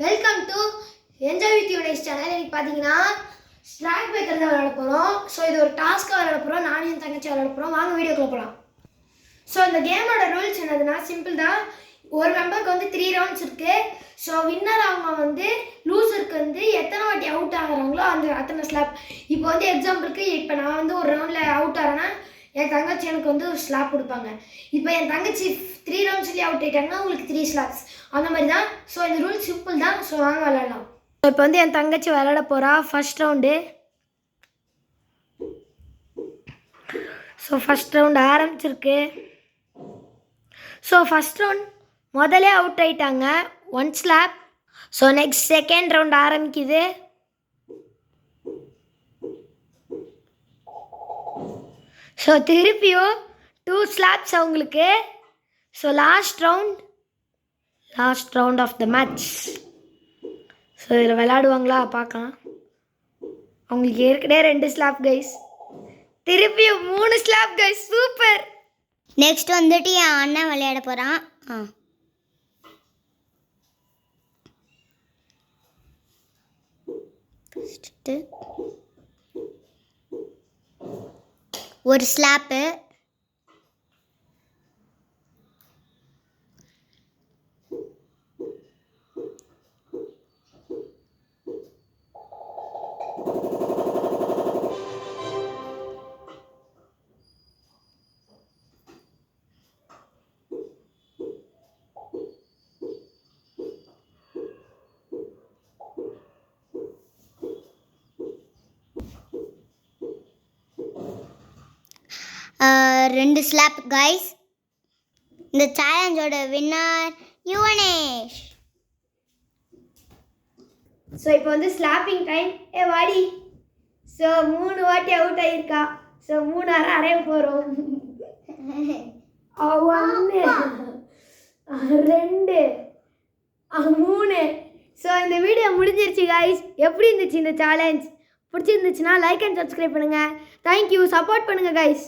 Welcome to enjoy with you next channel. இன்னைக்கு பார்த்தீங்கன்னா slack Baker தான் விளையாட போகிறோம். ஸோ இது ஒரு டாஸ்க்காக விளையாட போகிறோம். நானும் என் தங்கச்சி விளையாட போகிறோம். வாங்க வீடியோக்குள்ள போகலாம். ஸோ இந்த கேமோட ரூல்ஸ் என்னதுன்னா சிம்பிள் தான். ஒரு மெம்பருக்கு வந்து 3 ரவுண்ட்ஸ் இருக்குது. ஸோ வின்னர் அவங்க வந்து லூசருக்கு வந்து எத்தனை வாட்டி அவுட் ஆகுறாங்களோ அத்தனை ஸ்லாப். இப்போ வந்து எக்ஸாம்பிளுக்கு இப்போ நான் வந்து ஒரு ரவுண்டில் அவுட் ஆகிறேன்னா என் தங்கச்சி எனக்கு வந்து ஒரு ஸ்லாப் கொடுப்பாங்க. இப்போ என் தங்கச்சி 3 ரவுண்ட்ஸ்லேயே அவுட் ஆகிட்டாங்கன்னா உங்களுக்கு 3 ஸ்லாப்ஸ் அந்த மாதிரி தான். ஸோ இந்த ரூல் சிம்பிள் தான். ஸோ வாங்க விளையாடலாம். ஸோ இப்போ வந்து என் தங்கச்சி விளையாட போகிறா first round. So first round ஆரம்பிச்சிருக்கு. ஸோ ஃபர்ஸ்ட் ரவுண்ட் முதலே அவுட் ஆகிட்டாங்க, 1 slap. So next second round ஆரம்பிக்குது. ஸோ திருப்பியும் 2 ஸ்லாப்ஸ் அவங்களுக்கு. So last round of the match. So இதில் விளையாடுவாங்களா பார்க்கலாம். அவங்களுக்கு ஏற்கனவே 2 ஸ்லாப் கைஸ், திருப்பியும் 3 ஸ்லாப் கைஸ். சூப்பர். நெக்ஸ்ட் வந்துட்டு என் அண்ணன் விளையாட போகிறான். ஒரு ஸ்லாப்பு. ரெண்டு ஸ்லாப் கைஸ். இந்த சேலஞ்சோட வின்னர் யுவனேஷ். ஸோ இப்போ வந்து ஸ்லாப்பிங் டைம். வாடி. ஸோ 3 வாட்டி அவுட் ஆகியிருக்கா. ஸோ 3 அரைய போகிறோம். 1 2 3. ஸோ இந்த வீடியோ முடிஞ்சிருச்சு கைஸ். எப்படி இருந்துச்சு இந்த சேலஞ்ச்? பிடிச்சிருந்துச்சுன்னா லைக் அண்ட் சப்ஸ்கிரைப் பண்ணுங்கள். தேங்க்யூ. சப்போர்ட் பண்ணுங்கள் கைஸ்.